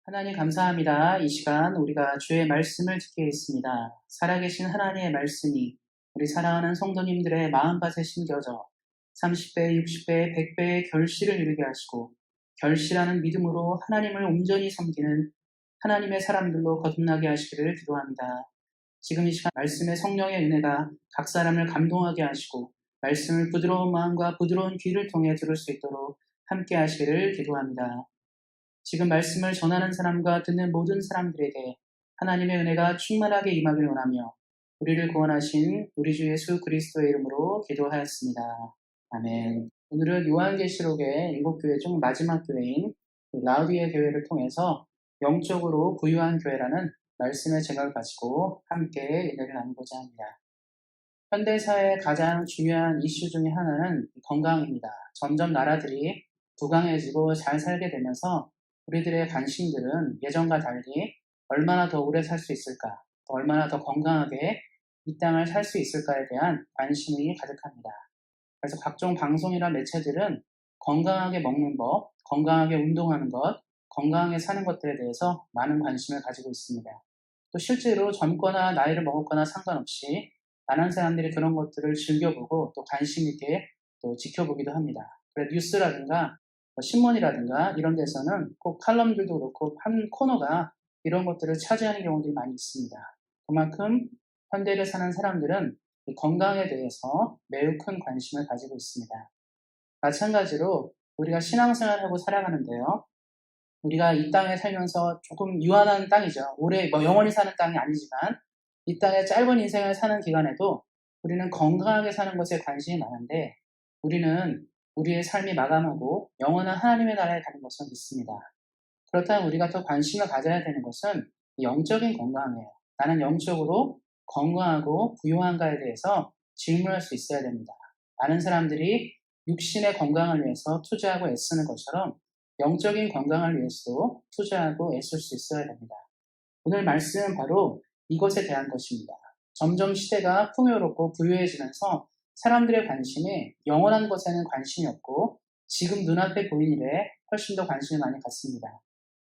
하나님 감사합니다. 이 시간 우리가 주의 말씀을 듣겠습니다. 살아계신 하나님의 말씀이 우리 사랑하는 성도님들의 마음밭에 심겨져 30배, 60배, 100배의 결실을 이루게 하시고 결실하는 믿음으로 하나님을 온전히 섬기는 하나님의 사람들로 거듭나게 하시기를 기도합니다. 지금 이 시간 말씀의 성령의 은혜가 각 사람을 감동하게 하시고 말씀을 부드러운 마음과 부드러운 귀를 통해 들을 수 있도록 함께 하시기를 기도합니다. 지금 말씀을 전하는 사람과 듣는 모든 사람들에게 하나님의 은혜가 충만하게 임하길 원하며 우리를 구원하신 우리 주 예수 그리스도의 이름으로 기도하였습니다. 아멘. 오늘은 요한계시록의 7교회 중 마지막 교회인 라우디에 교회를 통해서 영적으로 부유한 교회라는 말씀의 제목을 가지고 함께 은혜를 나누고자 합니다. 현대사회의 가장 중요한 이슈 중에 하나는 건강입니다. 점점 나라들이 부강해지고 잘 살게 되면서 우리들의 관심들은 예전과 달리 얼마나 더 오래 살 수 있을까, 얼마나 더 건강하게 이 땅을 살 수 있을까에 대한 관심이 가득합니다. 그래서 각종 방송이나 매체들은 건강하게 먹는 법, 건강하게 운동하는 것, 건강하게 사는 것들에 대해서 많은 관심을 가지고 있습니다. 또 실제로 젊거나 나이를 먹었거나 상관없이 많은 사람들이 그런 것들을 즐겨보고 또 관심 있게 또 지켜보기도 합니다. 그래서 뉴스라든가 신문이라든가 이런 데서는 꼭 칼럼들도 그렇고 한 코너가 이런 것들을 차지하는 경우들이 많이 있습니다. 그만큼 현대를 사는 사람들은 이 건강에 대해서 매우 큰 관심을 가지고 있습니다. 마찬가지로 우리가 신앙생활하고 살아가는데요. 우리가 이 땅에 살면서 조금 유한한 땅이죠. 오래 영원히 사는 땅이 아니지만 이 땅에 짧은 인생을 사는 기간에도 우리는 건강하게 사는 것에 관심이 많은데 우리는 우리의 삶이 마감하고 영원한 하나님의 나라에 가는 것을 믿습니다. 그렇다면 우리가 더 관심을 가져야 되는 것은 영적인 건강이에요. 나는 영적으로 건강하고 부유한가에 대해서 질문할 수 있어야 됩니다. 많은 사람들이 육신의 건강을 위해서 투자하고 애쓰는 것처럼 영적인 건강을 위해서도 투자하고 애쓸 수 있어야 됩니다. 오늘 말씀은 바로 이것에 대한 것입니다. 점점 시대가 풍요롭고 부유해지면서 사람들의 관심이 영원한 것에는 관심이 없고 지금 눈앞에 보이는 일에 훨씬 더 관심이 많이 갔습니다.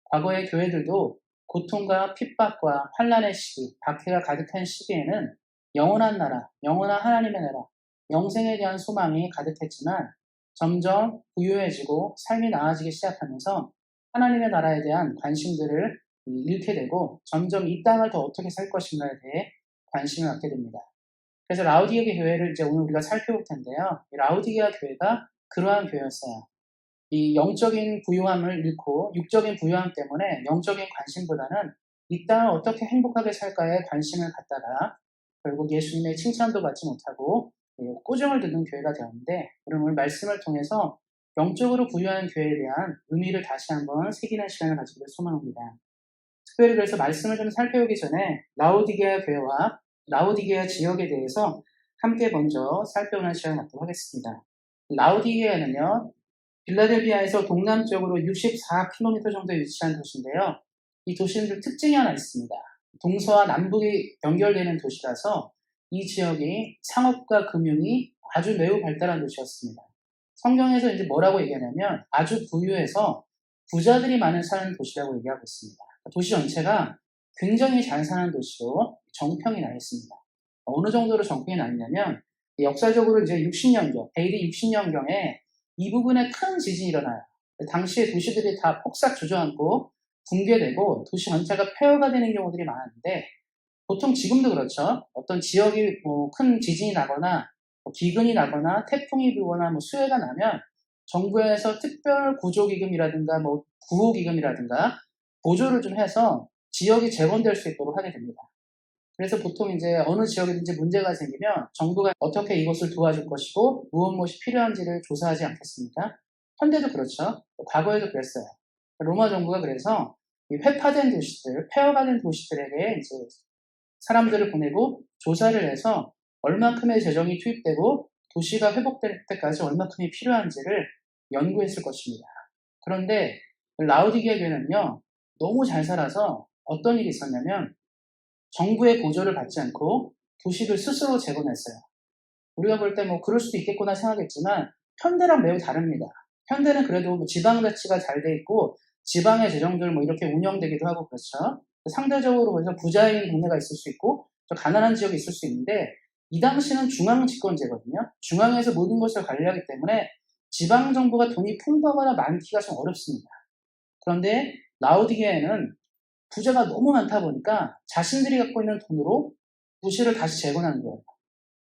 과거의 교회들도 고통과 핍박과 환난의 시기, 박해가 가득한 시기에는 영원한 나라, 영원한 하나님의 나라, 영생에 대한 소망이 가득했지만 점점 부유해지고 삶이 나아지기 시작하면서 하나님의 나라에 대한 관심들을 잃게 되고 점점 이 땅을 더 어떻게 살 것인가에 대해 관심을 갖게 됩니다. 그래서 라우디게 교회를 이제 오늘 우리가 살펴볼 텐데요. 이 라우디게아 교회가 그러한 교회였어요. 이 영적인 부유함을 잃고 육적인 부유함 때문에 영적인 관심보다는 이 땅을 어떻게 행복하게 살까에 관심을 갖다가 결국 예수님의 칭찬도 받지 못하고 꾸중을 듣는 교회가 되었는데 오늘 말씀을 통해서 영적으로 부유한 교회에 대한 의미를 다시 한번 새기는 시간을 가지기를 소망합니다. 특별히 그래서 말씀을 좀 살펴보기 전에 라우디게아 교회와 라우디게아 지역에 대해서 함께 먼저 살펴보는 시간을 갖도록 하겠습니다. 라우디게아는요. 필라델피아에서 동남쪽으로 64km 정도에 위치한 도시인데요. 이 도시는 특징이 하나 있습니다. 동서와 남북이 연결되는 도시라서 이 지역이 상업과 금융이 아주 매우 발달한 도시였습니다. 성경에서 이제 뭐라고 얘기하냐면 아주 부유해서 부자들이 많은 사는 도시라고 얘기하고 있습니다. 도시 전체가 굉장히 잘 사는 도시로 정평이 나 있습니다. 어느 정도로 정평이 나 있냐면 역사적으로 이제 60년경, AD 60년경에 이 부분에 큰 지진이 일어나요. 당시에 도시들이 다 폭삭 주저앉고 붕괴되고 도시 전체가 폐허가 되는 경우들이 많았는데 보통 지금도 그렇죠. 어떤 지역이 큰 지진이 나거나 기근이 나거나 태풍이 불거나 수해가 나면 정부에서 특별 구조기금이라든가 구호기금이라든가 보조를 좀 해서 지역이 재건될 수 있도록 하게 됩니다. 그래서 보통 이제 어느 지역이든지 문제가 생기면 정부가 어떻게 이것을 도와줄 것이고 무엇이 필요한지를 조사하지 않겠습니까? 현대도 그렇죠. 과거에도 그랬어요. 로마 정부가 그래서 회파된 도시들, 폐허가 된 도시들에게 이제 사람들을 보내고 조사를 해서 얼만큼의 재정이 투입되고 도시가 회복될 때까지 얼만큼이 필요한지를 연구했을 것입니다. 그런데 라우디게아 교회는요, 너무 잘 살아서 어떤 일이 있었냐면 정부의 보조를 받지 않고 도시를 스스로 재건했어요. 우리가 볼 때 그럴 수도 있겠구나 생각했지만 현대랑 매우 다릅니다. 현대는 그래도 지방자치가 잘 돼 있고 지방의 재정들 뭐 이렇게 운영되기도 하고 그렇죠. 상대적으로 그래서 부자인 동네가 있을 수 있고 또 가난한 지역이 있을 수 있는데 이 당시는 중앙 집권제거든요. 중앙에서 모든 것을 관리하기 때문에 지방 정부가 돈이 풍부하거나 많기가 좀 어렵습니다. 그런데 라오디게아에는 부자가 너무 많다 보니까 자신들이 갖고 있는 돈으로 도시를 다시 재건하는 거예요.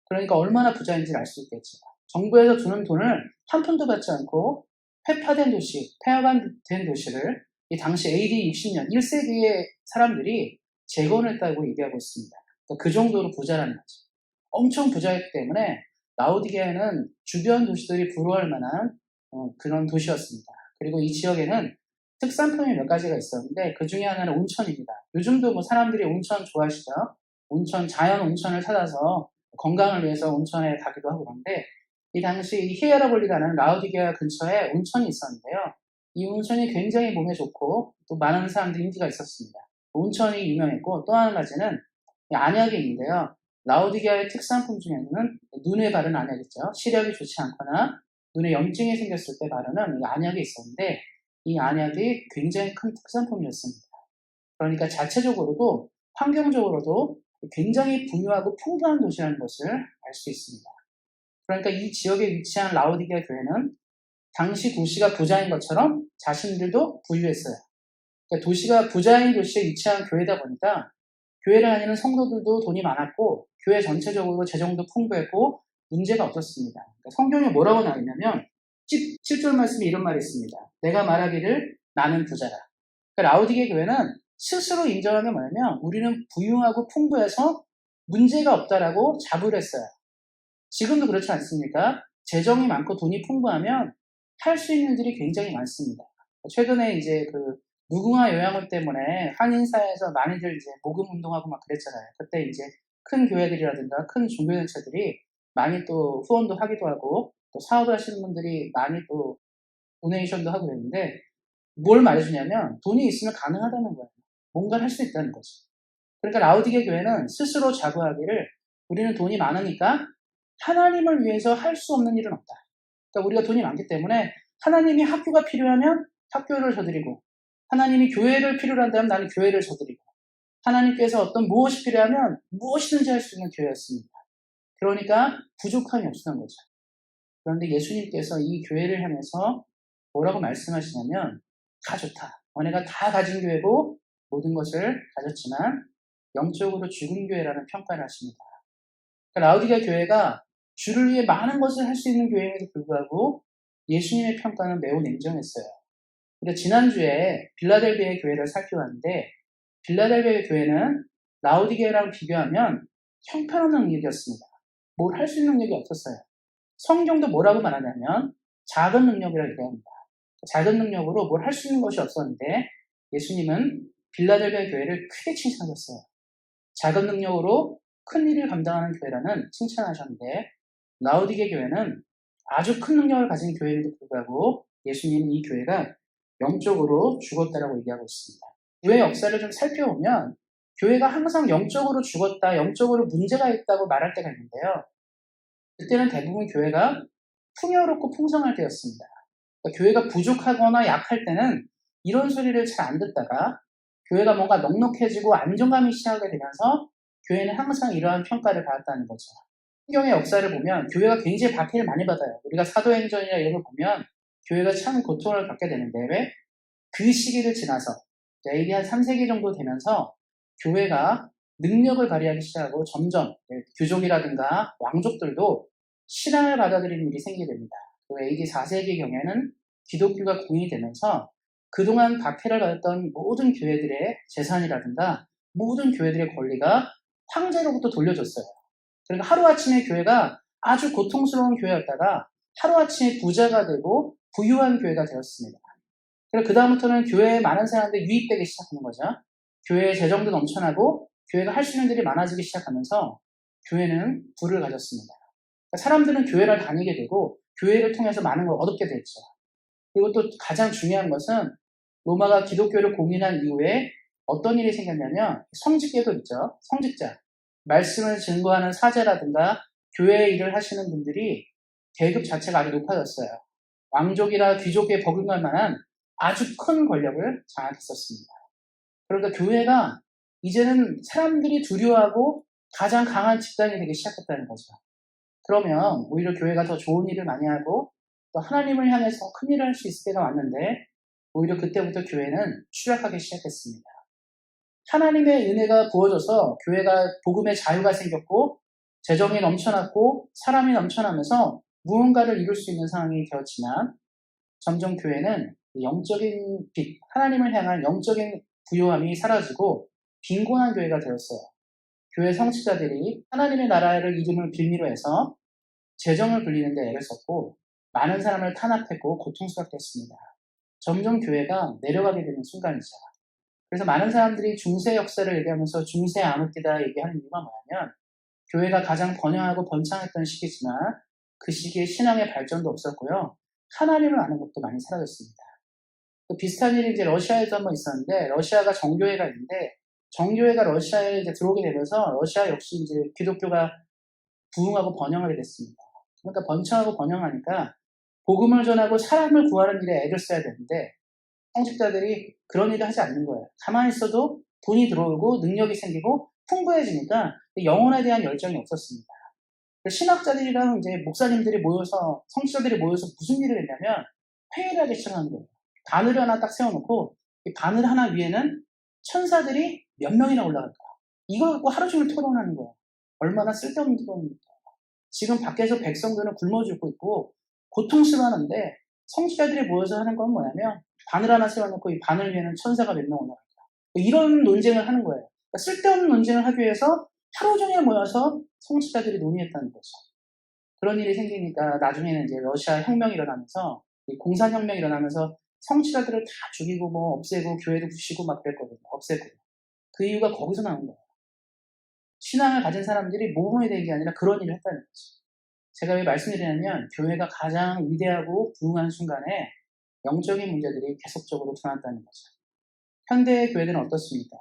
그러니까 얼마나 부자인지를 알 수 있겠죠. 정부에서 주는 돈을 한 푼도 받지 않고 폐파된 도시, 폐허된 도시를 이 당시 AD 60년 1세기의 사람들이 재건했다고 얘기하고 있습니다. 그러니까 그 정도로 부자라는 거죠. 엄청 부자였기 때문에 라오디게아는 주변 도시들이 부러워할 만한 그런 도시였습니다. 그리고 이 지역에는 특산품이 몇 가지가 있었는데 그 중에 하나는 온천입니다. 요즘도 뭐 사람들이 온천 좋아하시죠? 온천, 자연 온천을 찾아서 건강을 위해서 온천에 가기도 하고 그런데 이 당시 히에라볼리라는 라오디게아 근처에 온천이 있었는데요. 이 온천이 굉장히 몸에 좋고 또 많은 사람들이 인기가 있었습니다. 온천이 유명했고 또 한 가지는 안약이 있는데요. 라오디게아의 특산품 중에는 눈에 바르는 안약 있죠. 시력이 좋지 않거나 눈에 염증이 생겼을 때 바르는 이 안약이 있었는데 이 안약이 굉장히 큰 특산품이었습니다. 그러니까 자체적으로도 환경적으로도 굉장히 부유하고 풍부한 도시라는 것을 알 수 있습니다. 그러니까 이 지역에 위치한 라오디게아 교회는 당시 도시가 부자인 것처럼 자신들도 부유했어요. 그러니까 도시가 부자인 도시에 위치한 교회다 보니까 교회를 다니는 성도들도 돈이 많았고 교회 전체적으로 재정도 풍부했고 문제가 없었습니다. 그러니까 성경에 뭐라고 나와 있냐면 7절 말씀에 이런 말이 있습니다. 내가 말하기를 나는 부자라. 그러니까 라오디게 교회는 스스로 인정한 게 뭐냐면 우리는 부유하고 풍부해서 문제가 없다라고 자부를 했어요. 지금도 그렇지 않습니까? 재정이 많고 돈이 풍부하면 할 수 있는 일이 굉장히 많습니다. 최근에 이제 그 무궁화 요양원 때문에 한인사회에서 많이들 이제 모금 운동하고 막 그랬잖아요. 그때 이제 큰 교회들이라든가 큰 종교단체들이 많이 또 후원도 하기도 하고 또 사업을 하시는 분들이 많이 또 도네이션도 하고 그랬는데 뭘 말해주냐면 돈이 있으면 가능하다는 거예요. 뭔가를 할 수 있다는 거죠. 그러니까 라오디게 교회는 스스로 자부하기를 우리는 돈이 많으니까 하나님을 위해서 할 수 없는 일은 없다. 그러니까 우리가 돈이 많기 때문에 하나님이 학교가 필요하면 학교를 저드리고 하나님이 교회를 필요로 한다면 나는 교회를 저드리고 하나님께서 어떤 무엇이 필요하면 무엇이든지 할 수 있는 교회였습니다. 그러니까 부족함이 없었던 거죠. 그런데 예수님께서 이 교회를 향해서 뭐라고 말씀하시냐면 다 좋다. 너네가 다 가진 교회고 모든 것을 가졌지만 영적으로 죽은 교회라는 평가를 하십니다. 그러니까 라오디게아 교회가 주를 위해 많은 것을 할 수 있는 교회임에도 불구하고 예수님의 평가는 매우 냉정했어요. 우리가 지난주에 빌라델비아 교회를 살펴봤는데 빌라델비아 교회는 라오디게아랑 비교하면 형편없는 능력이었습니다. 뭘 할 수 있는 능력이 없었어요. 성경도 뭐라고 말하냐면 작은 능력이라고 얘기합니다. 작은 능력으로 뭘 할 수 있는 것이 없었는데 예수님은 빌라델비아 교회를 크게 칭찬하셨어요. 작은 능력으로 큰 일을 감당하는 교회라는 칭찬하셨는데 라오디게 교회는 아주 큰 능력을 가진 교회임에도 불구하고 예수님은 이 교회가 영적으로 죽었다라고 얘기하고 있습니다. 교회 역사를 좀 살펴보면 교회가 항상 영적으로 죽었다, 영적으로 문제가 있다고 말할 때가 있는데요. 그때는 대부분 교회가 풍요롭고 풍성할 때였습니다. 그러니까 교회가 부족하거나 약할 때는 이런 소리를 잘 안 듣다가 교회가 뭔가 넉넉해지고 안정감이 시작하게 되면서 교회는 항상 이러한 평가를 받았다는 거죠. 성경의 역사를 보면 교회가 굉장히 박해를 많이 받아요. 우리가 사도행전이나 이런 걸 보면 교회가 참 고통을 받게 되는데 왜? 그 시기를 지나서 AD 한 3세기 정도 되면서 교회가 능력을 발휘하기 시작하고 점점 귀족이라든가 왕족들도 신앙을 받아들이는 일이 생기게 됩니다. 그리고 AD 4세기경에는 기독교가 공인이 되면서 그동안 박해를 받았던 모든 교회들의 재산이라든가 모든 교회들의 권리가 황제로부터 돌려줬어요. 그러니까 하루아침에 교회가 아주 고통스러운 교회였다가 하루아침에 부자가 되고 부유한 교회가 되었습니다. 그래서 그 다음부터는 교회에 많은 사람들이 유입되기 시작하는 거죠. 교회의 재정도 넘쳐나고 교회가 할 수 있는 일이 많아지기 시작하면서 교회는 부를 가졌습니다. 그러니까 사람들은 교회를 다니게 되고 교회를 통해서 많은 걸 얻게 됐죠. 그리고 또 가장 중요한 것은 로마가 기독교를 공인한 이후에 어떤 일이 생겼냐면 성직계도 있죠. 성직자. 말씀을 증거하는 사제라든가 교회 일을 하시는 분들이 계급 자체가 아주 높아졌어요. 왕족이나 귀족에 버금갈 만한 아주 큰 권력을 장악했었습니다. 그러니까 교회가 이제는 사람들이 두려워하고 가장 강한 집단이 되기 시작했다는 거죠. 그러면 오히려 교회가 더 좋은 일을 많이 하고 또 하나님을 향해서 큰 일을 할 수 있을 때가 왔는데 오히려 그때부터 교회는 추락하기 시작했습니다. 하나님의 은혜가 부어져서 교회가 복음의 자유가 생겼고 재정이 넘쳐났고 사람이 넘쳐나면서 무언가를 이룰 수 있는 상황이 되었지만 점점 교회는 영적인 빛, 하나님을 향한 영적인 부요함이 사라지고 빈곤한 교회가 되었어요. 교회 성취자들이 하나님의 나라를 이름을 빌미로 해서 재정을 불리는 데 애를 썼고 많은 사람을 탄압했고 고통스럽게 했습니다. 점점 교회가 내려가게 되는 순간이죠. 그래서 많은 사람들이 중세 역사를 얘기하면서 중세 암흑기다 얘기하는 이유가 뭐냐면 교회가 가장 번영하고 번창했던 시기지만 그 시기에 신앙의 발전도 없었고요. 하나님을 아는 것도 많이 사라졌습니다. 또 비슷한 일이 이제 러시아에도 한번 있었는데 러시아가 정교회가 있는데 정교회가 러시아에 이제 들어오게 되면서 러시아 역시 이제 기독교가 부흥하고 번영하게 됐습니다. 그러니까 번창하고 번영하니까 복음을 전하고 사람을 구하는 일에 애를 써야 되는데 성직자들이 그런 일을 하지 않는 거예요. 가만히 있어도 돈이 들어오고 능력이 생기고 풍부해지니까 영혼에 대한 열정이 없었습니다. 신학자들이랑 이제 목사님들이 모여서 성직자들이 모여서 무슨 일을 했냐면 회의를 하기 시작한 거예요. 바늘 하나 딱 세워놓고 이 바늘 하나 위에는 천사들이 몇 명이나 올라갈까? 이걸 갖고 하루 종일 토론하는 거예요. 얼마나 쓸데없는 토론입니까? 지금 밖에서 백성들은 굶어 죽고 있고 고통스러워하는데 성직자들이 모여서 하는 건 뭐냐면 바늘 하나 세워놓고 이 바늘 위에는 천사가 몇 명 올라갈까? 이런 논쟁을 하는 거예요. 그러니까 쓸데없는 논쟁을 하기 위해서 하루 종일 모여서 성직자들이 논의했다는 거죠. 그런 일이 생기니까 나중에는 이제 러시아 혁명이 일어나면서 공산혁명이 일어나면서 성직자들을 다 죽이고 뭐 없애고 교회도 부시고 막 그랬거든요. 없애고. 그 이유가 거기서 나온 거예요. 신앙을 가진 사람들이 모범이 된 게 아니라 그런 일을 했다는 거죠. 제가 왜 말씀드리냐면 교회가 가장 위대하고 부흥한 순간에 영적인 문제들이 계속적으로 드러났다는 거죠. 현대의 교회들은 어떻습니까?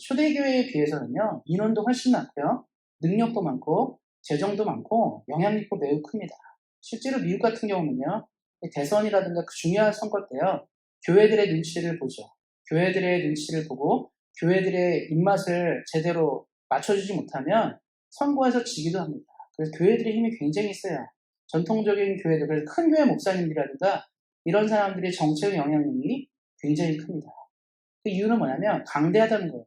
초대교회에 비해서는요, 인원도 훨씬 많고요, 능력도 많고, 재정도 많고, 영향력도 매우 큽니다. 실제로 미국 같은 경우는요, 대선이라든가 그 중요한 선거 때요, 교회들의 눈치를 보죠. 교회들의 눈치를 보고, 교회들의 입맛을 제대로 맞춰주지 못하면 선거에서 지기도 합니다. 그래서 교회들의 힘이 굉장히 세요. 전통적인 교회들, 그래서 큰 교회 목사님들이라든가 이런 사람들의 정책 영향력이 굉장히 큽니다. 그 이유는 뭐냐면 강대하다는 거예요.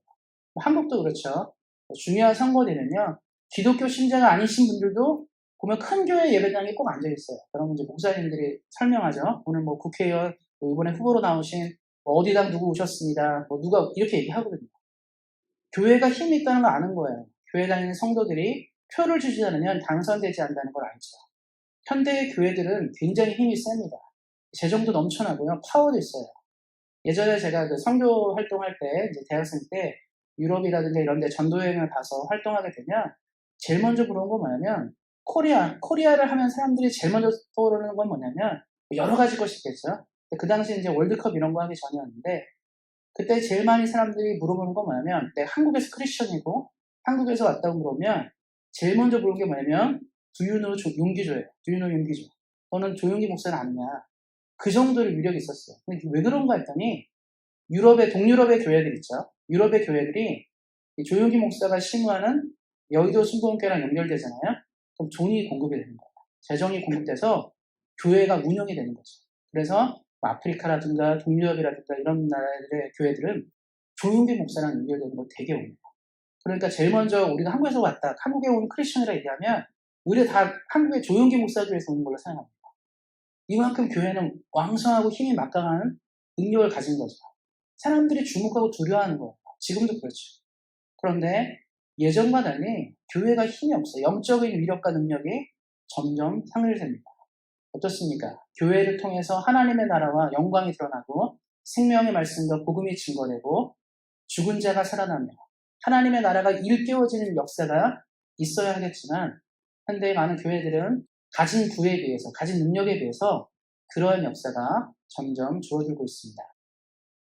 한국도 그렇죠. 중요한 선거 되면요, 기독교 신자가 아니신 분들도 보면 큰 교회 예배당에 꼭 앉아있어요. 그러면 이제 목사님들이 설명하죠. 오늘 뭐 국회의원, 뭐 이번에 후보로 나오신 뭐 어디 당 누구 오셨습니다. 뭐 누가 이렇게 얘기하거든요. 교회가 힘이 있다는 걸 아는 거예요. 교회 다니는 성도들이 표를 주지 않으면 당선되지 않는다는 걸 알죠. 현대의 교회들은 굉장히 힘이 셉니다. 재정도 넘쳐나고요. 파워도 있어요. 예전에 제가 그 선교 활동할 때, 이제 대학생 때 유럽이라든가 이런 데 전도여행을 가서 활동하게 되면 제일 먼저 물어본 건 뭐냐면 코리아를 하면 사람들이 제일 먼저 떠오르는 건 뭐냐면 여러 가지 것이 있겠죠. 그 당시 이제 월드컵 이런 거 하기 전이었는데 그때 제일 많이 사람들이 물어보는 건 뭐냐면 내가 한국에서 크리스천이고 한국에서 왔다고 물으면 제일 먼저 물어본 게 뭐냐면 Do you know 윤기조예요. Do you know 윤기조? 너는 조용기 목사는 아느냐? 그 정도로 위력이 있었어요. 근데 왜 그런가 했더니 동유럽의 교회들 있죠. 유럽의 교회들이 조용기 목사가 심무하는 여의도 순복음교회랑 연결되잖아요. 그럼 돈이 공급이 되는 거예요. 재정이 공급돼서 교회가 운영이 되는 거죠. 그래서 아프리카라든가 동유럽이라든가 이런 나라들의 교회들은 조용기 목사랑 연결되는 거 되게 옵니다. 그러니까 제일 먼저 우리가 한국에서 왔다, 한국에 온 크리스천이라 얘기하면 우리가 다 한국의 조용기 목사교회에서 온 걸로 생각합니다. 이만큼 교회는 왕성하고 힘이 막강한 능력을 가진 거죠. 사람들이 주목하고 두려워하는 거예요. 지금도 그렇죠. 그런데 예전과 달리 교회가 힘이 없어요. 영적인 위력과 능력이 점점 상실됩니다. 어떻습니까? 교회를 통해서 하나님의 나라와 영광이 드러나고 생명의 말씀과 복음이 증거되고 죽은 자가 살아나며 하나님의 나라가 일깨워지는 역사가 있어야 하겠지만 현대의 많은 교회들은 가진 부에 비해서, 가진 능력에 비해서 그러한 역사가 점점 줄어들고 있습니다.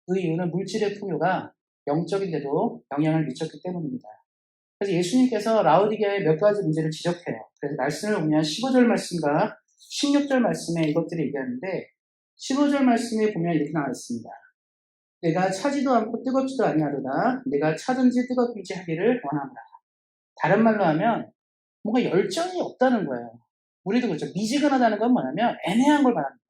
그 이유는 물질의 풍요가 영적인데도 영향을 미쳤기 때문입니다. 그래서 예수님께서 라오디게아의 몇 가지 문제를 지적해요. 그래서 말씀을 보면 15절 말씀과 16절 말씀에 이것들을 얘기하는데 15절 말씀에 보면 이렇게 나와 있습니다. 내가 차지도 않고 뜨겁지도 아니하도다. 내가 차든지 뜨겁든지 하기를 원하노라. 다른 말로 하면 뭔가 열정이 없다는 거예요. 우리도 그렇죠. 미지근하다는 건 뭐냐면 애매한 걸 말합니다.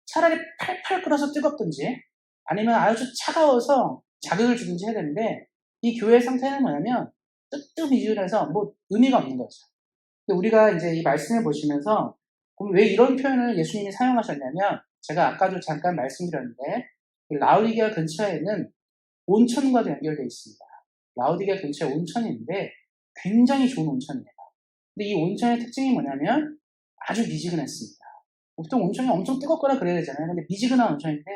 차라리 팔팔 끓어서 뜨겁든지 아니면 아주 차가워서 자극을 주든지 해야 되는데 이 교회의 상태는 뭐냐면 뜨뜻미지근해서 뭐 의미가 없는 거죠. 근데 우리가 이제 이 말씀을 보시면서 그럼 왜 이런 표현을 예수님이 사용하셨냐면 제가 아까도 잠깐 말씀드렸는데 라우디게아 근처에 있는 온천과도 연결되어 있습니다. 라우디게아 근처에 온천이 있는데 굉장히 좋은 온천이에요. 근데 이 온천의 특징이 뭐냐면 아주 미지근했습니다. 보통 온천이 엄청 뜨겁거나 그래야 되잖아요. 근데 미지근한 온천인데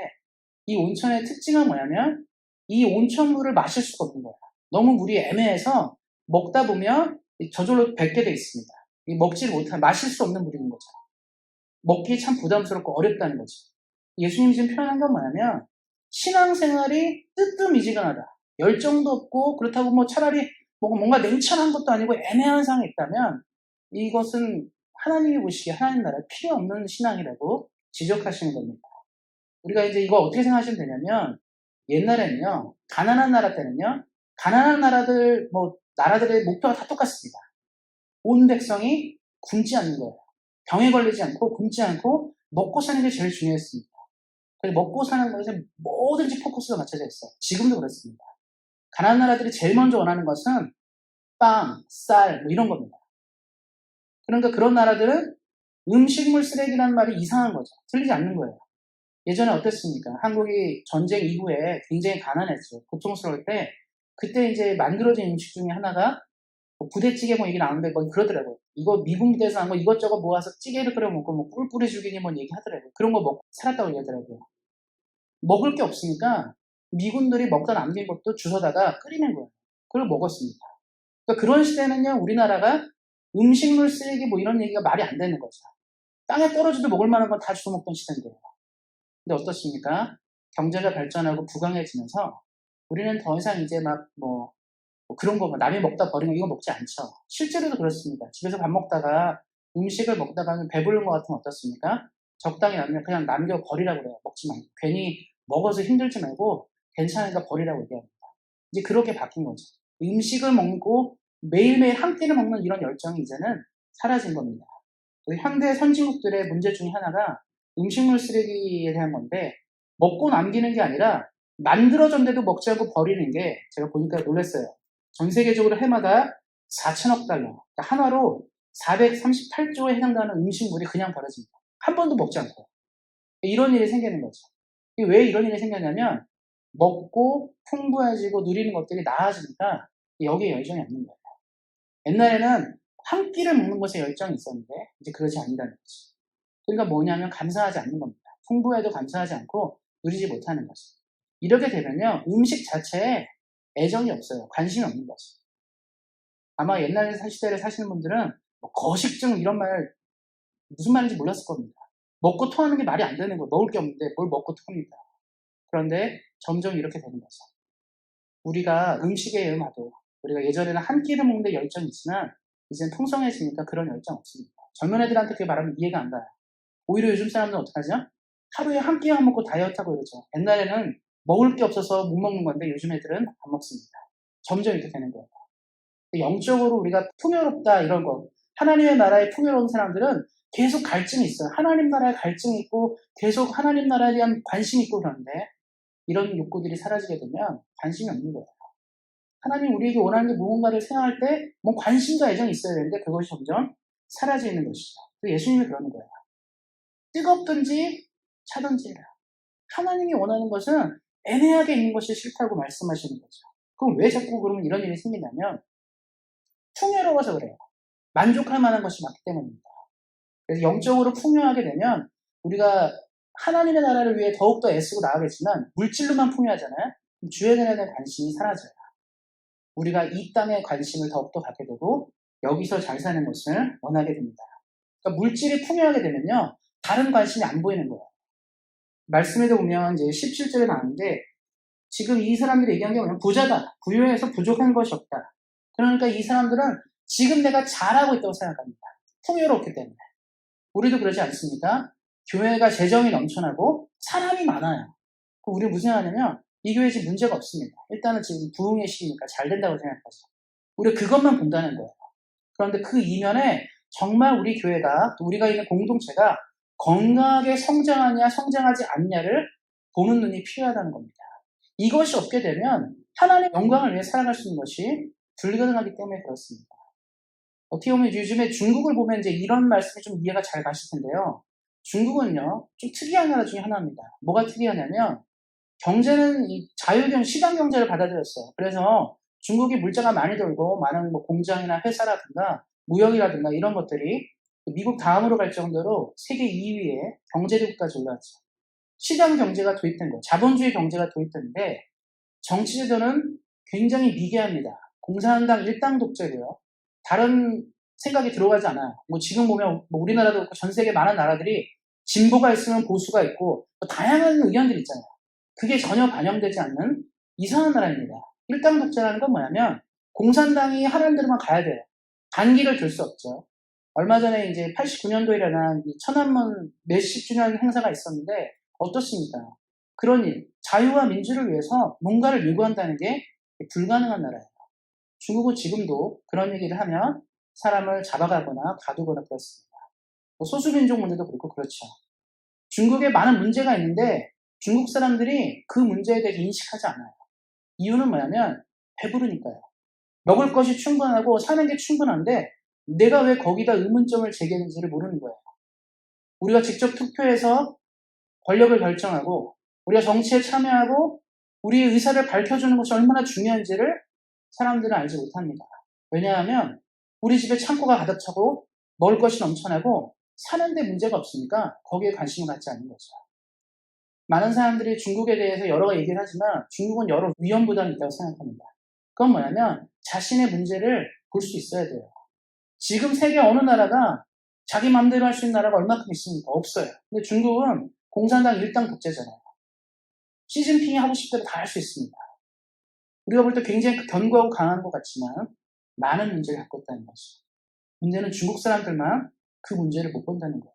이 온천의 특징은 뭐냐면 이 온천물을 마실 수가 없는 거예요. 너무 물이 애매해서 먹다 보면 저절로 뱉게 돼 있습니다. 먹지를 못하면 마실 수 없는 물인 거죠. 먹기 참 부담스럽고 어렵다는 거죠. 예수님이 지금 표현한 건 뭐냐면 신앙생활이 뜨뜻미지근하다. 열정도 없고 그렇다고 뭐 차라리 뭔가 냉철한 것도 아니고 애매한 상황이 있다면 이것은 하나님이 보시기에 하나님 나라에 필요 없는 신앙이라고 지적하시는 겁니다. 우리가 이제 이거 어떻게 생각하시면 되냐면 옛날에는요, 가난한 나라 때는요, 가난한 나라들의 목표가 다 똑같습니다. 온 백성이 굶지 않는 거예요. 병에 걸리지 않고 굶지 않고 먹고 사는 게 제일 중요했습니다. 그래서 먹고 사는 것에 뭐든지 포커스가 맞춰져 있어요. 지금도 그렇습니다. 가난한 나라들이 제일 먼저 원하는 것은 빵, 쌀, 뭐 이런 겁니다. 그러니까 그런 나라들은 음식물 쓰레기라는 말이 이상한 거죠. 틀리지 않는 거예요. 예전에 어땠습니까? 한국이 전쟁 이후에 굉장히 가난했죠. 고통스러울 때 그때 이제 만들어진 음식 중에 하나가 뭐 부대찌개 뭐 얘기 나오는데 뭐 그러더라고요. 이거 미군 부대에서 한 거 이것저것 모아서 찌개를 끓여 먹고 뭐 꿀 뿌려 죽이니 뭐 얘기하더라고요. 그런 거 먹고 살았다고 얘기하더라고요. 먹을 게 없으니까 미군들이 먹다 남긴 것도 주워다가 끓이는 거예요. 그걸 먹었습니다. 그러니까 그런 시대는요, 우리나라가 음식물 쓰레기 뭐 이런 얘기가 말이 안 되는 거죠. 땅에 떨어져도 먹을 만한 건 다 주워 먹던 시대인데요. 근데 어떻습니까? 경제가 발전하고 부강해지면서 우리는 더 이상 이제 뭐 그런 거 남이 먹다 버리는 거 이거 먹지 않죠. 실제로도 그렇습니다. 집에서 밥 먹다가 음식을 먹다가 배부른 것 같으면 어떻습니까? 적당히 남으면 그냥 남겨 버리라고 그래요. 먹지 말고. 괜히 먹어서 힘들지 말고 괜찮으니까 버리라고 얘기합니다. 이제 그렇게 바뀐 거죠. 음식을 먹고 매일매일 한 끼를 먹는 이런 열정이 이제는 사라진 겁니다. 현대 선진국들의 문제 중에 하나가 음식물 쓰레기에 대한 건데 먹고 남기는 게 아니라 만들어졌는데도 먹지 않고 버리는 게 제가 보니까 놀랐어요. 전 세계적으로 해마다 4천억 달러, 그러니까 한화로 438조에 해당되는 음식물이 그냥 버려집니다. 한 번도 먹지 않고. 이런 일이 생기는 거죠. 왜 이런 일이 생겼냐면 먹고 풍부해지고 누리는 것들이 나아지니까 여기에 열정이 없는 거예요. 옛날에는 한 끼를 먹는 것에 열정이 있었는데 이제 그러지 않는다는 거죠. 그러니까 뭐냐면 감사하지 않는 겁니다. 풍부해도 감사하지 않고 누리지 못하는 거죠. 이렇게 되면요, 음식 자체에 애정이 없어요. 관심이 없는 거죠. 아마 옛날 시대를 사시는 분들은 뭐 거식증 이런 말 무슨 말인지 몰랐을 겁니다. 먹고 토하는 게 말이 안 되는 거예요. 먹을 게 없는데 뭘 먹고 토합니다. 그런데 점점 이렇게 되는 거죠. 우리가 음식에 의하도 우리가 예전에는 한 끼를 먹는데 열정이 있지만 이제는 풍성해지니까 그런 열정 없습니다. 젊은 애들한테 그게 말하면 이해가 안 가요. 오히려 요즘 사람들은 어떡하죠? 하루에 한 끼만 먹고 다이어트하고 이러죠. 옛날에는 먹을 게 없어서 못 먹는 건데 요즘 애들은 안 먹습니다. 점점 이렇게 되는 거예요. 영적으로 우리가 풍요롭다 이런 거, 하나님의 나라에 풍요로운 사람들은 계속 갈증이 있어요. 하나님 나라에 갈증이 있고 계속 하나님 나라에 대한 관심이 있고 그런데 이런 욕구들이 사라지게 되면 관심이 없는 거예요. 하나님 우리에게 원하는 게 무언가를 생각할 때 뭐 관심과 애정이 있어야 되는데 그것이 점점 사라지는 것이죠. 예수님이 그러는 거예요. 뜨겁든지 차든지 해라. 하나님이 원하는 것은 애매하게 있는 것이 싫다고 말씀하시는 거죠. 그럼 왜 자꾸 그러면 이런 일이 생기냐면 풍요로워서 그래요. 만족할 만한 것이 많기 때문입니다. 그래서 영적으로 풍요하게 되면 우리가 하나님의 나라를 위해 더욱더 애쓰고 나아가겠지만 물질로만 풍요하잖아요. 주에 대한 관심이 사라져요. 우리가 이 땅에 관심을 더욱더 갖게 되고 여기서 잘 사는 것을 원하게 됩니다. 그러니까 물질이 풍요하게 되면요, 다른 관심이 안 보이는 거예요. 말씀에도 보면 이제 17절에 나오는데 지금 이 사람들이 얘기한 게 뭐냐면 부자다. 부유해서 부족한 것이 없다. 그러니까 이 사람들은 지금 내가 잘하고 있다고 생각합니다. 풍요롭기 때문에. 우리도 그러지 않습니까? 교회가 재정이 넘쳐나고 사람이 많아요. 그럼 우리 무슨 생각하냐면 이 교회 지금 문제가 없습니다. 일단은 지금 부흥의 시기니까 잘 된다고 생각하죠. 우리가 그것만 본다는 거예요. 그런데 그 이면에 정말 우리 교회가 또 우리가 있는 공동체가 건강하게 성장하냐 성장하지 않냐를 보는 눈이 필요하다는 겁니다. 이것이 없게 되면 하나님의 영광을 위해 살아갈 수 있는 것이 불가능하기 때문에 그렇습니다. 어떻게 보면 요즘에 중국을 보면 이제 이런 말씀이 좀 이해가 잘 가실 텐데요. 중국은요, 좀 특이한 나라 중에 하나입니다. 뭐가 특이하냐면 경제는 이 자유경 시장 경제를 받아들였어요. 그래서 중국이 물자가 많이 돌고 많은 뭐 공장이나 회사라든가 무역이라든가 이런 것들이 미국 다음으로 갈 정도로 세계 2위의 경제력까지 올라왔죠. 시장 경제가 도입된 거예요. 자본주의 경제가 도입됐는데 정치 제도는 굉장히 미개합니다. 공산당 일당 독재고요. 다른 생각이 들어가지 않아요. 뭐 지금 보면 뭐 우리나라도 그렇고 전 세계 많은 나라들이 진보가 있으면 보수가 있고 뭐 다양한 의견들이 있잖아요. 그게 전혀 반영되지 않는 이상한 나라입니다. 일당 독재라는 건 뭐냐면 공산당이 하는 대로만 가야 돼요. 단기를 들 수 없죠. 얼마 전에 이제 89년도에 일어난 천안문 몇십 주년 행사가 있었는데 어떻습니까? 그런 일, 자유와 민주를 위해서 뭔가를 요구한다는 게 불가능한 나라예요. 중국은 지금도 그런 얘기를 하면 사람을 잡아가거나 가두거나 그렇습니다. 뭐 소수민족 문제도 그렇고 그렇죠. 중국에 많은 문제가 있는데 중국 사람들이 그 문제에 대해 인식하지 않아요. 이유는 뭐냐면 배부르니까요. 먹을 것이 충분하고 사는 게 충분한데 내가 왜 거기다 의문점을 제기했는지를 모르는 거예요. 우리가 직접 투표해서 권력을 결정하고 우리가 정치에 참여하고 우리의 의사를 밝혀주는 것이 얼마나 중요한지를 사람들은 알지 못합니다. 왜냐하면 우리 집에 창고가 가득 차고 먹을 것이 넘쳐나고 사는데 문제가 없으니까 거기에 관심을 갖지 않는 거죠. 많은 사람들이 중국에 대해서 여러 가지 얘기를 하지만 중국은 여러 위험부담이 있다고 생각합니다. 그건 뭐냐면 자신의 문제를 볼 수 있어야 돼요. 지금 세계 어느 나라가 자기 마음대로 할 수 있는 나라가 얼마큼 있습니까? 없어요. 근데 중국은 공산당 일당 독재잖아요. 시진핑이 하고 싶은 대로 다 할 수 있습니다. 우리가 볼 때 굉장히 견고하고 강한 것 같지만 많은 문제를 갖고 있다는 거죠. 문제는 중국 사람들만 그 문제를 못 본다는 거예요.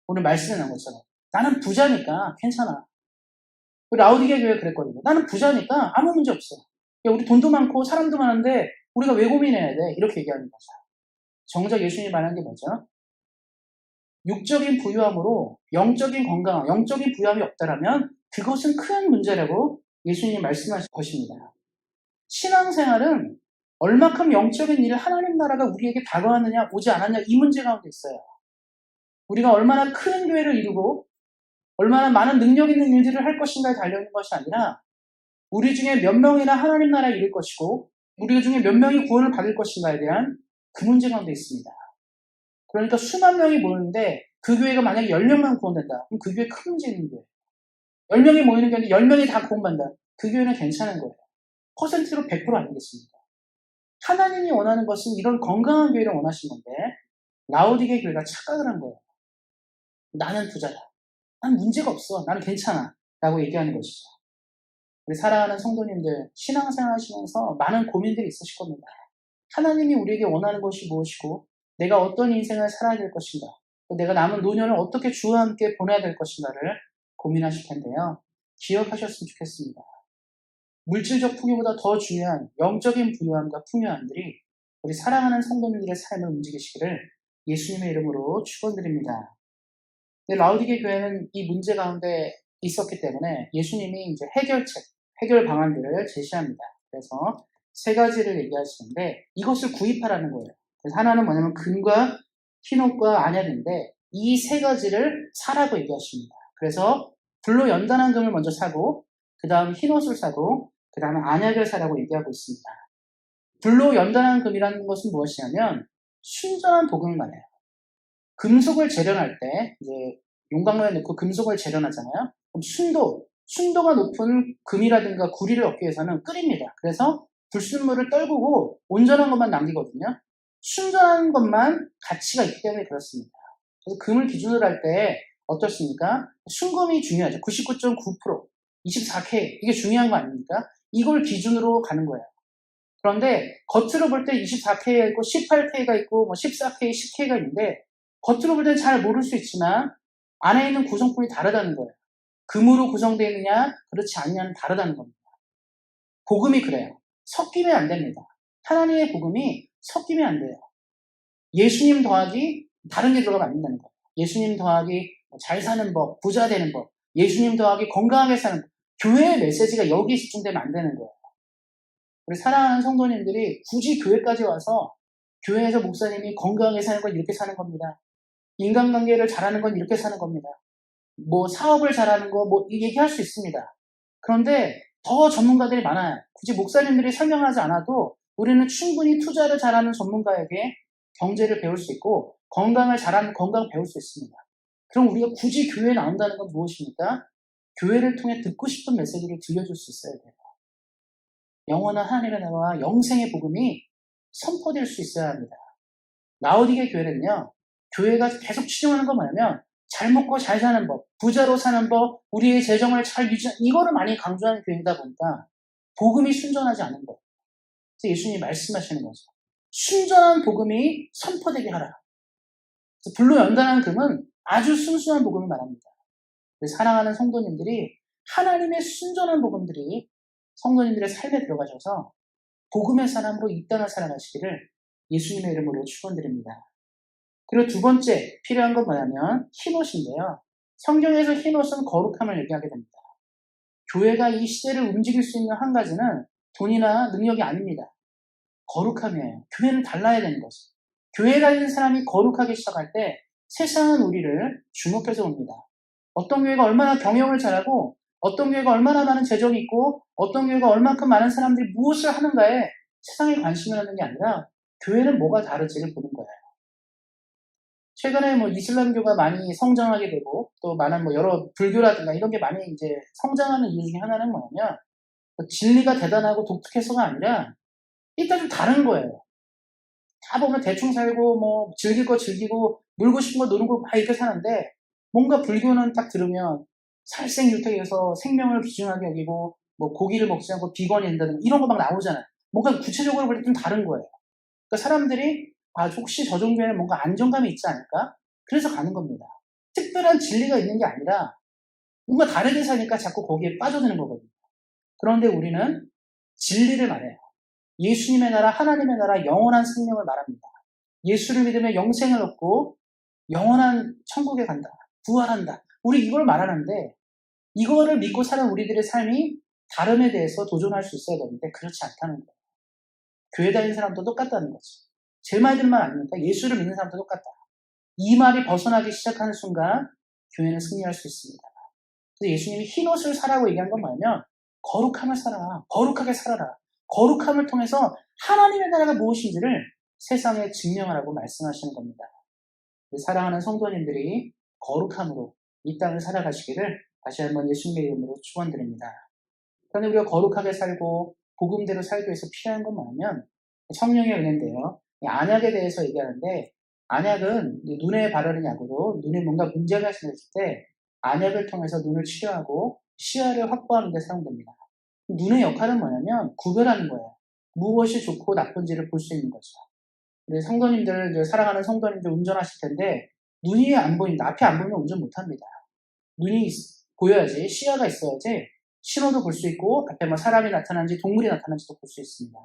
오늘 말씀에 나온 것처럼 나는 부자니까 괜찮아. 라오디게 교회 그랬거든요. 나는 부자니까 아무 문제 없어. 야, 우리 돈도 많고 사람도 많은데 우리가 왜 고민해야 돼? 이렇게 얘기하는 거죠. 정작 예수님이 말하는 게 뭐죠? 육적인 부유함으로 영적인 건강, 영적인 부유함이 없다라면 그것은 큰 문제라고 예수님이 말씀하신 것입니다. 신앙생활은 얼마큼 영적인 일을 하나님 나라가 우리에게 다가왔느냐 오지 않았냐 이 문제 가운데 있어요. 우리가 얼마나 큰 교회를 이루고 얼마나 많은 능력 있는 일들을 할 것인가에 달려있는 것이 아니라 우리 중에 몇 명이나 하나님 나라에 이를 것이고 우리 중에 몇 명이 구원을 받을 것인가에 대한 그 문제 가운데 있습니다. 그러니까 수만 명이 모이는데 그 교회가 만약에 10명만 구원된다. 그럼 그 교회 큰 문제 있는 거예요. 10명이 모이는 게 아니라 10명이 다 구원받는다. 그 교회는 괜찮은 거예요. 퍼센트로 100% 아니겠습니까? 하나님이 원하는 것은 이런 건강한 교회를 원하신 건데 라오디게 교회가 착각을 한 거예요. 나는 부자다. 난 문제가 없어. 나는 괜찮아. 라고 얘기하는 것이죠. 우리 사랑하는 성도님들, 신앙생활 하시면서 많은 고민들이 있으실 겁니다. 하나님이 우리에게 원하는 것이 무엇이고 내가 어떤 인생을 살아야 될 것인가 또 내가 남은 노년을 어떻게 주와 함께 보내야 될 것인가를 고민하실 텐데요. 기억하셨으면 좋겠습니다. 물질적 풍요보다 더 중요한 영적인 부유함과 풍요함들이 우리 사랑하는 성도님들의 삶을 움직이시기를 예수님의 이름으로 축원드립니다. 라오디게 교회는 이 문제 가운데 있었기 때문에 예수님이 이제 해결책, 해결 방안들을 제시합니다. 그래서 세 가지를 얘기하시는데 이것을 구입하라는 거예요. 그래서 하나는 뭐냐면 금과 흰옷과 안약인데 이 세 가지를 사라고 얘기하십니다. 그래서 불로 연단한 금을 먼저 사고 그 다음 흰옷을 사고 그 다음에 안약을 사라고 얘기하고 있습니다. 불로 연단한 금이라는 것은 무엇이냐면 순전한 복음을 말해요. 금속을 재련할 때 이제 용광로에 넣고 금속을 재련하잖아요. 그럼 순도가 높은 금이라든가 구리를 얻기 위해서는 끓입니다. 그래서 불순물을 떨구고 온전한 것만 남기거든요. 순전한 것만 가치가 있기 때문에 그렇습니다. 그래서 금을 기준으로 할 때 어떻습니까? 순금이 중요하죠. 99.9%, 24K 이게 중요한 거 아닙니까? 이걸 기준으로 가는 거예요. 그런데 겉으로 볼 때 24K가 있고 18K가 있고 뭐 14K, 10K가 있는데 겉으로 볼 때는 잘 모를 수 있지만 안에 있는 구성품이 다르다는 거예요. 금으로 구성되어 있느냐, 그렇지 않느냐는 다르다는 겁니다. 복음이 그래요. 섞이면 안 됩니다. 하나님의 복음이 섞이면 안 돼요. 예수님 더하기 다른 게 들어가면 안 된다는 거예요. 예수님 더하기 잘 사는 법, 부자 되는 법, 예수님 더하기 건강하게 사는 법. 교회의 메시지가 여기에 집중되면 안 되는 거예요. 우리 사랑하는 성도님들이 굳이 교회까지 와서 교회에서 목사님이 건강하게 사는 건 이렇게 사는 겁니다. 인간관계를 잘하는 건 이렇게 사는 겁니다. 뭐 사업을 잘하는 거 뭐 얘기할 수 있습니다. 그런데 더 전문가들이 많아요. 굳이 목사님들이 설명하지 않아도 우리는 충분히 투자를 잘하는 전문가에게 경제를 배울 수 있고 건강을 잘하는 건강 배울 수 있습니다. 그럼 우리가 굳이 교회에 나온다는 건 무엇입니까? 교회를 통해 듣고 싶은 메시지를 들려줄 수 있어야 돼요. 영원한 하나님의 나라와 영생의 복음이 선포될 수 있어야 합니다. 라오디게 교회는요, 교회가 계속 추종하는 건 뭐냐면 잘 먹고 잘 사는 법, 부자로 사는 법, 우리의 재정을 잘 유지하는 이거를 많이 강조하는 교회이다 보니까 복음이 순전하지 않은 것. 그래서 예수님이 말씀하시는 거죠. 순전한 복음이 선포되게 하라. 그래서 불로 연단한 금은 아주 순수한 복음을 말합니다. 사랑하는 성도님들이 하나님의 순전한 복음들이 성도님들의 삶에 들어가셔서 복음의 사람으로 이 땅을 살아가시기를 예수님의 이름으로 축원드립니다. 그리고 두 번째 필요한 건 뭐냐면 흰옷인데요. 성경에서 흰옷은 거룩함을 얘기하게 됩니다. 교회가 이 시대를 움직일 수 있는 한 가지는 돈이나 능력이 아닙니다. 거룩함이에요. 교회는 달라야 되는 거죠. 교회 다니는 사람이 거룩하게 시작할 때 세상은 우리를 주목해서 옵니다. 어떤 교회가 얼마나 경영을 잘하고 어떤 교회가 얼마나 많은 재정이 있고 어떤 교회가 얼마큼 많은 사람들이 무엇을 하는가에 세상에 관심을 하는 게 아니라 교회는 뭐가 다르지를 보는 거예요. 최근에 뭐 이슬람교가 많이 성장하게 되고 또 많은 뭐 여러 불교라든가 이런 게 많이 이제 성장하는 이유 중에 하나는 뭐냐면 진리가 대단하고 독특해서가 아니라 일단 좀 다른 거예요. 다 보면 대충 살고 뭐 즐길 거 즐기고 놀고 싶은 거 노는 거 막 이렇게 사는데 뭔가 불교는 딱 들으면 살생유택에서 생명을 귀중하게 여기고 뭐 고기를 먹지 않고 비건이 된다든가 이런 거 막 나오잖아요. 뭔가 구체적으로 볼 때 좀 다른 거예요. 그러니까 사람들이 혹시 저 종교에는 뭔가 안정감이 있지 않을까? 그래서 가는 겁니다. 특별한 진리가 있는 게 아니라 뭔가 다르게 사니까 자꾸 거기에 빠져드는 거거든요. 그런데 우리는 진리를 말해요. 예수님의 나라, 하나님의 나라, 영원한 생명을 말합니다. 예수를 믿으면 영생을 얻고 영원한 천국에 간다. 부활한다. 우리 이걸 말하는데 이거를 믿고 사는 우리들의 삶이 다름에 대해서 도전할 수 있어야 되는데 그렇지 않다는 거예요. 교회 다니는 사람도 똑같다는 거죠. 제 말들만 아닙니까? 예수를 믿는 사람도 똑같다. 이 말이 벗어나기 시작하는 순간 교회는 승리할 수 있습니다. 그래서 예수님이 흰옷을 사라고 얘기한 건 뭐냐면 거룩함을 살아. 거룩하게 살아라. 거룩함을 통해서 하나님의 나라가 무엇인지를 세상에 증명하라고 말씀하시는 겁니다. 사랑하는 성도님들이 거룩함으로 이 땅을 살아가시기를 다시 한번 예수님의 이름으로 축원드립니다. 그런데 우리가 거룩하게 살고 복음대로 살기 위해서 필요한 건 뭐냐면 성령의 은혜인데요. 안약에 대해서 얘기하는데 안약은 눈에 바르는 약으로 눈에 뭔가 문제가 생겼을 때 안약을 통해서 눈을 치료하고 시야를 확보하는 데 사용됩니다. 눈의 역할은 뭐냐면 구별하는 거예요. 무엇이 좋고 나쁜지를 볼 수 있는 거죠. 우리 성도님들, 사랑하는 성도님들 운전하실 텐데 눈이 안 보인다. 앞이 안 보이면 운전 못합니다. 눈이 보여야지, 시야가 있어야지 신호도 볼 수 있고 앞에 뭐 사람이 나타나는지 동물이 나타나는지도 볼 수 있습니다.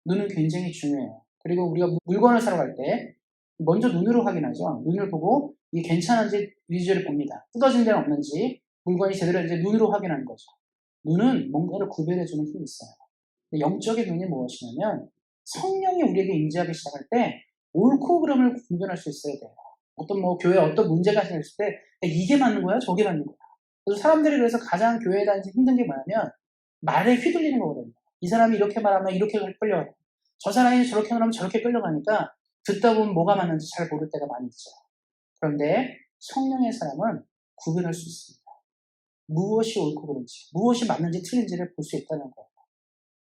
눈은 굉장히 중요해요. 그리고 우리가 물건을 사러 갈 때 먼저 눈으로 확인하죠. 눈을 보고 이게 괜찮은지 위주를 봅니다. 뜯어진 데는 없는지 물건이 제대로 이제 눈으로 확인하는 거죠. 눈은 뭔가를 구별해주는 힘이 있어요. 영적인 눈이 무엇이냐면 성령이 우리에게 임재하기 시작할 때 옳고 그름을 분별할 수 있어야 돼요. 어떤 뭐 교회에 어떤 문제가 생겼을 때 이게 맞는 거야? 저게 맞는 거야? 그래서 사람들이 그래서 가장 교회에 다니면서 힘든 게 뭐냐면 말에 휘둘리는 거거든요. 이 사람이 이렇게 말하면 이렇게 끌려가요. 저 사람이 저렇게 말하면 저렇게 끌려가니까 듣다 보면 뭐가 맞는지 잘 모를 때가 많이 있죠. 그런데 성령의 사람은 구별할 수 있습니다. 무엇이 옳고 그른지, 무엇이 맞는지 틀린지를 볼 수 있다는 거예요.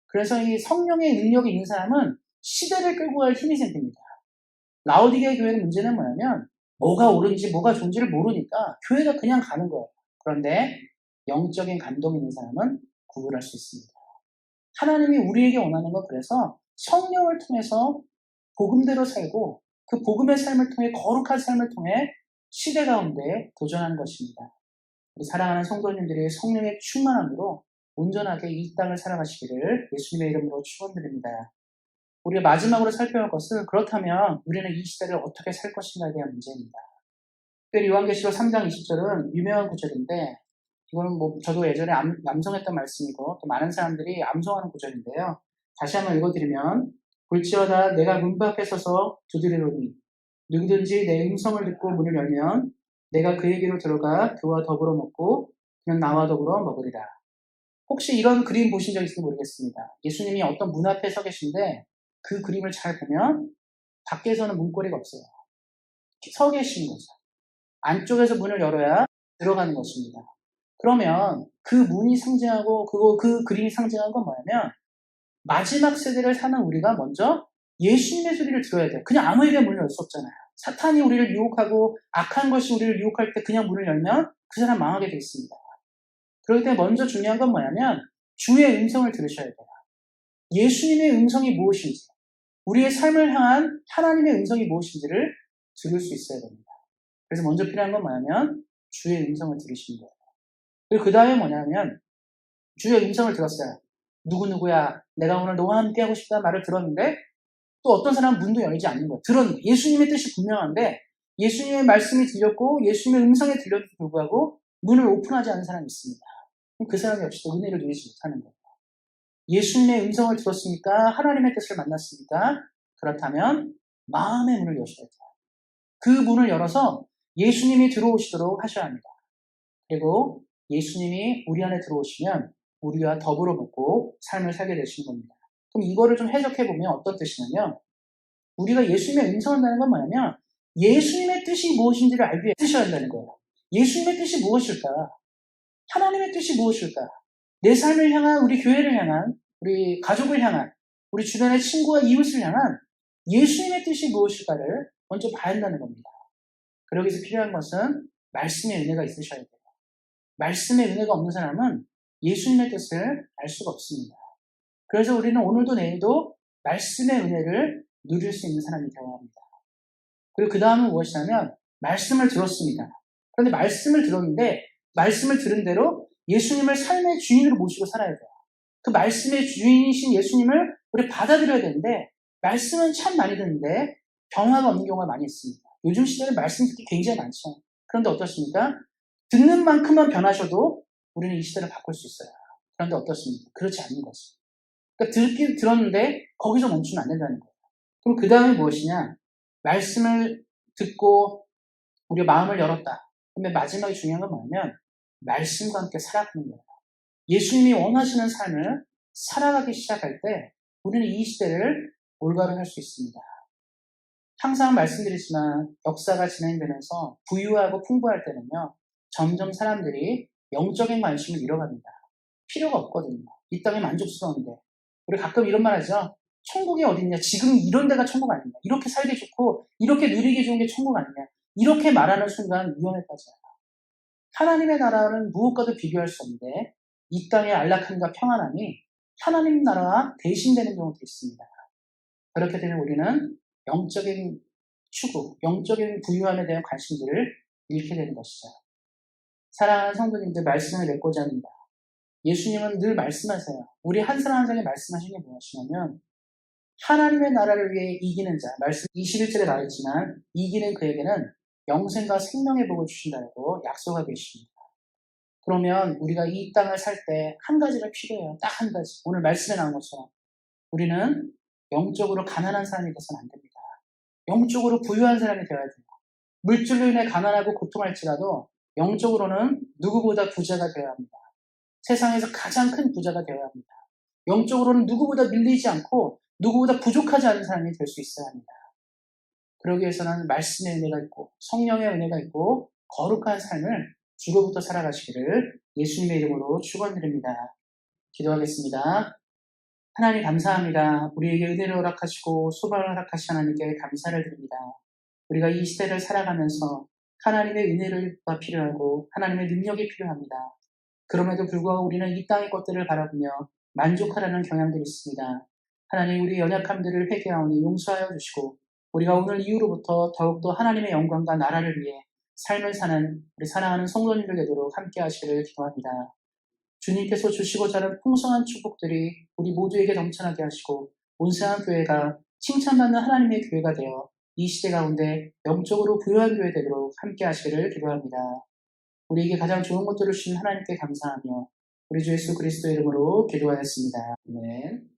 그래서 이 성령의 능력이 있는 사람은 시대를 끌고 갈 힘이 생깁니다. 라오디게 교회의 문제는 뭐냐면 뭐가 옳은지 뭐가 좋은지를 모르니까 교회가 그냥 가는 거예요. 그런데 영적인 감동이 있는 사람은 구별할 수 있습니다. 하나님이 우리에게 원하는 건 그래서 성령을 통해서 복음대로 살고 그 복음의 삶을 통해 거룩한 삶을 통해 시대 가운데 도전하는 것입니다. 우리 사랑하는 성도님들이 성령의 충만함으로 온전하게 이 땅을 살아가시기를 예수님의 이름으로 축원드립니다. 우리가 마지막으로 살펴볼 것은 그렇다면 우리는 이 시대를 어떻게 살 것인가에 대한 문제입니다. 특별히 요한계시록 3장 20절은 유명한 구절인데 이거는 저도 예전에 암송했던 말씀이고 또 많은 사람들이 암송하는 구절인데요. 다시 한번 읽어드리면 볼지어다 내가 문 밖에 서서 두드리노니 누구든지 내 음성을 듣고 문을 열면 내가 그에게로 들어가 그와 더불어 먹고 그는 나와 더불어 먹으리라. 혹시 이런 그림 보신 적 있을지 모르겠습니다. 예수님이 어떤 문 앞에 서 계신데 그 그림을 잘 보면 밖에서는 문고리가 없어요. 서 계신 거죠. 안쪽에서 문을 열어야 들어가는 것입니다. 그러면 그 문이 상징하고 그 그림이 상징하는 건 뭐냐면 마지막 세대를 사는 우리가 먼저 예수님의 소리를 들어야 돼요. 그냥 아무에게 문을 열 수 없잖아요. 사탄이 우리를 유혹하고 악한 것이 우리를 유혹할 때 그냥 문을 열면 그 사람 망하게 돼 있습니다. 그렇기 때문에 먼저 중요한 건 뭐냐면 주의 음성을 들으셔야 돼요. 예수님의 음성이 무엇인지, 우리의 삶을 향한 하나님의 음성이 무엇인지를 들을 수 있어야 됩니다. 그래서 먼저 필요한 건 뭐냐면 주의 음성을 들으시는 거예요. 그리고 그 다음에 뭐냐면 주의 음성을 들었어요. 누구누구야 내가 오늘 너와 함께 하고 싶다는 말을 들었는데 또 어떤 사람은 문도 열지 않는 거예요. 들었는데 예수님의 뜻이 분명한데 예수님의 말씀이 들렸고 예수님의 음성에 들려도 불구하고 문을 오픈하지 않은 사람이 있습니다. 그럼 그 사람 역시도 은혜를 누리지 못하는 거예요. 예수님의 음성을 들었으니까 하나님의 뜻을 만났으니까 그렇다면 마음의 문을 여셔야 돼요. 그 문을 열어서 예수님이 들어오시도록 하셔야 합니다. 그리고 예수님이 우리 안에 들어오시면 우리와 더불어 먹고 삶을 살게 되시는 겁니다. 그럼 이거를 좀 해석해보면 어떤 뜻이냐면 우리가 예수님의 음성을 듣는 건 뭐냐면 예수님의 뜻이 무엇인지를 알기 위해 쓰셔야 한다는 거예요. 예수님의 뜻이 무엇일까? 하나님의 뜻이 무엇일까? 내 삶을 향한, 우리 교회를 향한, 우리 가족을 향한, 우리 주변의 친구와 이웃을 향한 예수님의 뜻이 무엇일까를 먼저 봐야 한다는 겁니다. 그러기 위해서 필요한 것은 말씀의 은혜가 있으셔야 돼요. 말씀의 은혜가 없는 사람은 예수님의 뜻을 알 수가 없습니다. 그래서 우리는 오늘도 내일도 말씀의 은혜를 누릴 수 있는 사람이 되어야 합니다. 그리고 그 다음은 무엇이냐면 말씀을 들었습니다. 그런데 말씀을 들었는데 말씀을 들은 대로 예수님을 삶의 주인으로 모시고 살아야 돼요. 그 말씀의 주인이신 예수님을 우리 받아들여야 되는데 말씀은 참 많이 듣는데 변화가 없는 경우가 많이 있습니다. 요즘 시대는 말씀 듣기 굉장히 많죠. 그런데 어떻습니까? 듣는 만큼만 변하셔도 우리는 이 시대를 바꿀 수 있어요. 그런데 어떻습니까? 그렇지 않는 거죠. 그러니까 듣긴 들었는데 거기서 멈추면 안 된다는 거예요. 그럼 그 다음에 무엇이냐? 말씀을 듣고 우리 마음을 열었다. 근데 마지막에 중요한 건 뭐냐면 말씀과 함께 살아가는 거예요. 예수님이 원하시는 삶을 살아가기 시작할 때 우리는 이 시대를 올바로 할 수 있습니다. 항상 말씀드리지만 역사가 진행되면서 부유하고 풍부할 때는요. 점점 사람들이 영적인 관심을 잃어갑니다. 필요가 없거든요. 이 땅에 만족스러운데. 우리 가끔 이런 말 하죠. 천국이 어딨냐? 지금 이런 데가 천국 아니냐? 이렇게 살기 좋고 이렇게 누리기 좋은 게 천국 아니냐? 이렇게 말하는 순간 위험에 빠져요. 하나님의 나라는 무엇과도 비교할 수 없는데 이 땅의 안락함과 평안함이 하나님 나라와 대신되는 경우도 있습니다. 그렇게 되면 우리는 영적인 추구, 영적인 부유함에 대한 관심들을 잃게 되는 것이죠. 사랑하는 성도님들 말씀을 맺고자 합니다. 예수님은 늘 말씀하세요. 우리 한 사람 한 사람이 말씀하시는 게 무엇이냐면 하나님의 나라를 위해 이기는 자, 말씀 21절에 나와있지만 이기는 그에게는 영생과 생명의 복을 주신다고 약속하고 계십니다. 그러면 우리가 이 땅을 살 때 한 가지가 필요해요. 딱 한 가지. 오늘 말씀에 나온 것처럼 우리는 영적으로 가난한 사람이 되서는 안 됩니다. 영적으로 부유한 사람이 되어야 돼요. 물질로 인해 가난하고 고통할지라도 영적으로는 누구보다 부자가 되어야 합니다. 세상에서 가장 큰 부자가 되어야 합니다. 영적으로는 누구보다 밀리지 않고 누구보다 부족하지 않은 사람이 될 수 있어야 합니다. 그러기 위해서는 말씀의 은혜가 있고 성령의 은혜가 있고 거룩한 삶을 주로부터 살아가시기를 예수님의 이름으로 축원드립니다. 기도하겠습니다. 하나님 감사합니다. 우리에게 은혜를 허락하시고 소망을 허락하신 하나님께 감사를 드립니다. 우리가 이 시대를 살아가면서 하나님의 은혜가 필요하고 하나님의 능력이 필요합니다. 그럼에도 불구하고 우리는 이 땅의 것들을 바라보며 만족하라는 경향들이 있습니다. 하나님 우리의 연약함들을 회개하오니 용서하여 주시고 우리가 오늘 이후로부터 더욱더 하나님의 영광과 나라를 위해 삶을 사는 우리 사랑하는 성도님들 되도록 함께 하시기를 기도합니다. 주님께서 주시고자 하는 풍성한 축복들이 우리 모두에게 넘쳐나게 하시고 온세한 교회가 칭찬받는 하나님의 교회가 되어 이 시대 가운데 영적으로 부유한 교회 되도록 함께 하시기를 기도합니다. 우리에게 가장 좋은 것들을 주신 하나님께 감사하며 우리 주 예수 그리스도의 이름으로 기도하였습니다. 아멘.